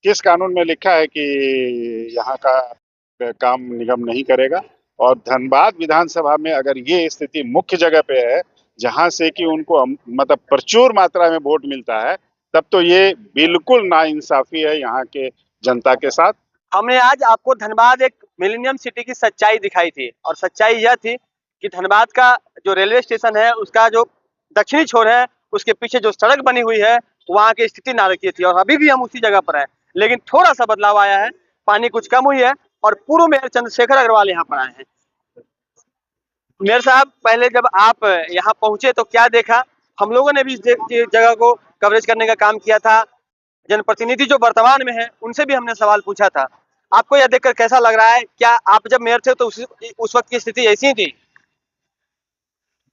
किस कानून में लिखा है कि यहाँ का काम निगम नहीं करेगा? और धनबाद विधानसभा में अगर ये स्थिति मुख्य जगह पे है जहां से कि उनको मतलब प्रचुर मात्रा में वोट मिलता है, तब तो ये बिल्कुल नाइंसाफी है यहाँ के जनता के साथ। हमने आज आपको धनबाद एक मिलेनियम सिटी की सच्चाई दिखाई थी और सच्चाई यह थी कि धनबाद का जो रेलवे स्टेशन है उसका जो दक्षिणी छोर है उसके पीछे जो सड़क बनी हुई है वहाँ की स्थिति नारकीय थी और अभी भी हम उसी जगह पर हैं। लेकिन थोड़ा सा बदलाव आया है, पानी कुछ कम हुई है और पूर्व मेयर चंद्रशेखर अग्रवाल यहाँ पर आए हैं। मेयर साहब, पहले जब आप यहाँ पहुंचे तो क्या देखा? हम लोगों ने भी इस जगह को कवरेज करने का काम किया था। जनप्रतिनिधि जो वर्तमान में है उनसे भी हमने सवाल पूछा था। आपको यह देखकर कैसा लग रहा है? क्या आप जब मेयर थे तो उस वक्त की स्थिति ऐसी ही थी?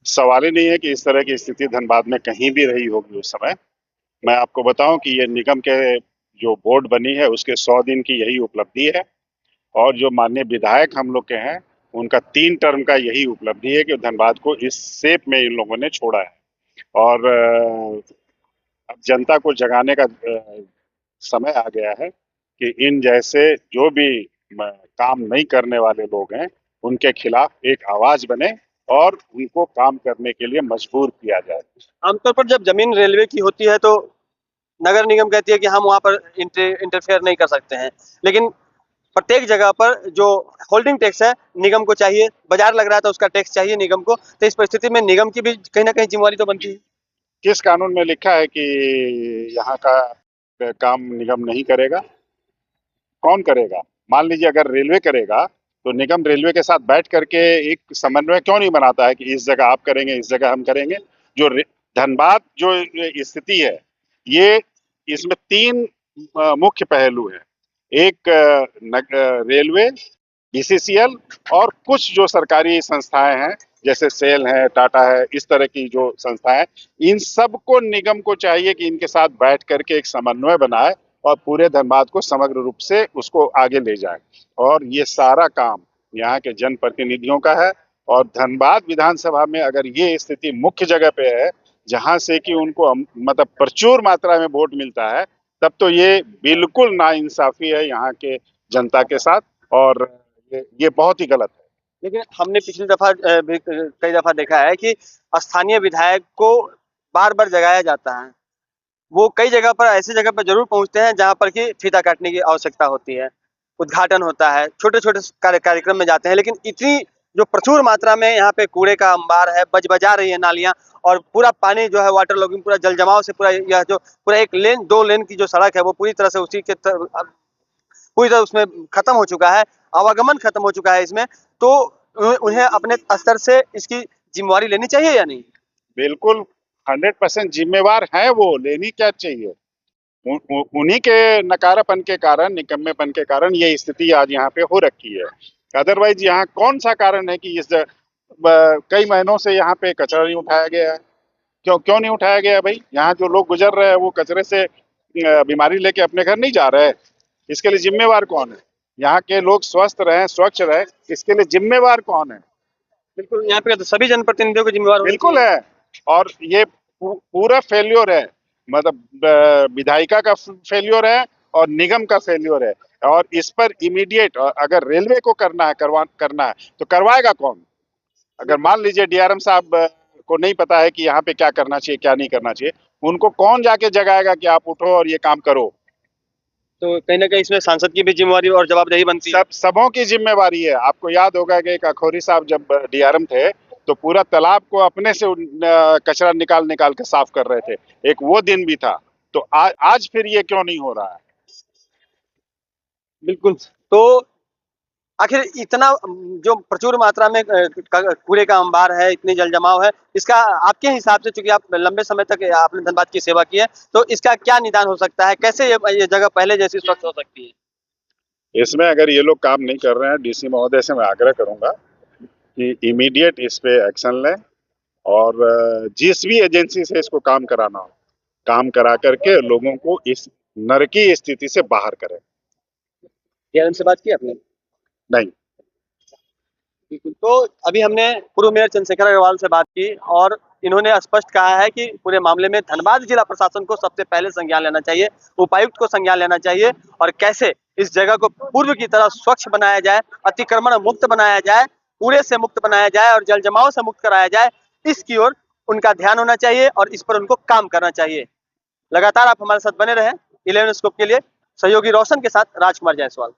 सवाल ही नहीं है कि इस तरह की स्थिति धनबाद में कहीं भी रही होगी उस समय। मैं आपको बताऊं कि ये निगम के जो बोर्ड बनी है उसके 100 दिन की यही उपलब्धि है। और जो माननीय विधायक हम लोग के हैं उनका 3 टर्म का यही उपलब्धि है कि धनबाद को इस शेप में इन लोगों ने छोड़ा है। और अब जनता को जगाने का समय आ गया है कि इन जैसे जो भी काम नहीं करने वाले लोग हैं उनके खिलाफ एक आवाज बने और उनको काम करने के लिए मजबूर किया जाए। आमतौर पर जब जमीन रेलवे की होती है तो नगर निगम कहती है कि हम वहां पर इंटरफेयर नहीं कर सकते हैं, लेकिन प्रत्येक जगह पर जो होल्डिंग टैक्स है निगम को चाहिए, बाजार लग रहा है तो उसका टैक्स चाहिए निगम को। तो इस परिस्थिति में निगम की भी कहीं ना कहीं जिम्मेवारी तो बनती है। किस कानून में लिखा है कि यहाँ का काम निगम नहीं करेगा? कौन करेगा? मान लीजिए अगर रेलवे करेगा तो निगम रेलवे के साथ बैठ करके एक समन्वय क्यों नहीं बनाता है कि इस जगह आप करेंगे, इस जगह हम करेंगे। जो धनबाद जो स्थिति है ये, इसमें 3 मुख्य पहलू है। एक रेलवे, बीसीसीएल और कुछ जो सरकारी संस्थाएं हैं जैसे सेल है, टाटा है, इस तरह की जो संस्थाएं, इन सबको निगम को चाहिए कि इनके साथ बैठ करके एक समन्वय बनाए और पूरे धनबाद को समग्र रूप से उसको आगे ले जाए। और ये सारा काम यहाँ के जनप्रतिनिधियों का है। और धनबाद विधानसभा में अगर ये स्थिति मुख्य जगह पे है जहां से कि उनको मतलब प्रचुर मात्रा में वोट मिलता है, तब तो ये बिल्कुल नाइंसाफी है यहाँ के जनता के साथ। और ये बहुत ही गलत है। लेकिन हमने पिछली दफा भी कई दफा देखा है कि स्थानीय विधायक को बार बार जगाया जाता है। वो कई जगह पर ऐसी जगह पर जरूर पहुंचते हैं जहां पर कि फीता काटने की आवश्यकता होती है, उद्घाटन होता है, छोटे छोटे कार्यक्रम में जाते हैं, लेकिन इतनी जो प्रचुर मात्रा में यहाँ पे कूड़े का अंबार है, बज बजा रही है नालियां और पूरा पानी जो है वाटर लॉगिंग पूरा जल जमाव से पूरा यह जो पूरा एक लेन 2 लेन की जो सड़क है वो पूरी तरह से उसी के पूरी तरह उसमें खत्म हो चुका है, आवागमन खत्म हो चुका है इसमें। तो उन्हें अपने स्तर से इसकी जिम्मेवारी लेनी चाहिए या नहीं? बिल्कुल 100% जिम्मेवार है, वो लेनी क्या चाहिए। उन्हीं के नकारापन के कारण, निकम्मेपन के कारण ये स्थिति आज यहाँ पे हो रखी है। अदरवाइज यहाँ कौन सा कारण है कि कई महीनों से यहाँ पे कचरा नहीं उठाया गया है? क्यों क्यों नहीं उठाया गया भाई? यहाँ जो लोग गुजर रहे हैं वो कचरे से बीमारी लेके अपने घर नहीं जा रहे हैं। इसके लिए जिम्मेवार कौन है? यहाँ के लोग स्वस्थ रहे, स्वच्छ रहे, इसके लिए जिम्मेवार कौन है? बिल्कुल, यहाँ पे तो सभी जनप्रतिनिधियों को जिम्मेवार होनी बिल्कुल चाहिए। है। और ये पूरा फेल्योर है, मतलब विधायिका का फेल्योर है और निगम का फेल्योर है। और इस पर इमीडिएट, अगर रेलवे को करना है तो करवाएगा कौन? अगर मान लीजिए डीआरएम साहब को नहीं पता है कि यहाँ पे क्या करना चाहिए, क्या नहीं करना चाहिए, उनको कौन जाके जगाएगा कि आप उठो और ये काम करो? तो कहीं ना कहीं इसमें सांसद की भी जिम्मेवारी और जवाबदेही बनती है। सबों की जिम्मेवारी है। आपको याद होगा कि एक अखौरी साहब जब डीआरएम थे तो पूरा तालाब को अपने से कचरा निकाल निकाल के साफ कर रहे थे। एक वो दिन भी था। तो आज फिर ये क्यों नहीं हो रहा है? बिल्कुल। तो आखिर इतना जो प्रचुर मात्रा में कूड़े का अंबार है, इतनी जल जमाव है, इसका आपके हिसाब से, चूंकि आप लंबे समय तक आपने धनबाद की सेवा की है, तो इसका क्या निदान हो सकता है? कैसे ये जगह पहले जैसी स्वच्छ हो सकती है? इसमें अगर ये लोग काम नहीं कर रहे हैं, डीसी महोदय से मैं आग्रह करूंगा कि इमीडिएट इस पे एक्शन लें। और जिस भी एजेंसी से इसको काम कराना हो, काम करा करके लोगों को इस नरकी स्थिति से बाहर करें। डीआरएम से बात की आपने? नहीं। बिल्कुल। तो अभी हमने पूर्व मेयर चंद्रशेखर अग्रवाल से बात की और इन्होंने स्पष्ट कहा है कि पूरे मामले में धनबाद जिला प्रशासन को सबसे पहले संज्ञान लेना चाहिए, उपायुक्त को संज्ञान लेना चाहिए और कैसे इस जगह को पूर्व की तरह स्वच्छ बनाया जाए, अतिक्रमण मुक्त बनाया जाए, कूड़े से मुक्त बनाया जाए और जल जमाव से मुक्त कराया जाए, इसकी ओर उनका ध्यान होना चाहिए और इस पर उनको काम करना चाहिए। लगातार आप हमारे साथ बने रहें 11 स्कोप के लिए। सहयोगी रोशन के साथ राजकुमार जायसवाल।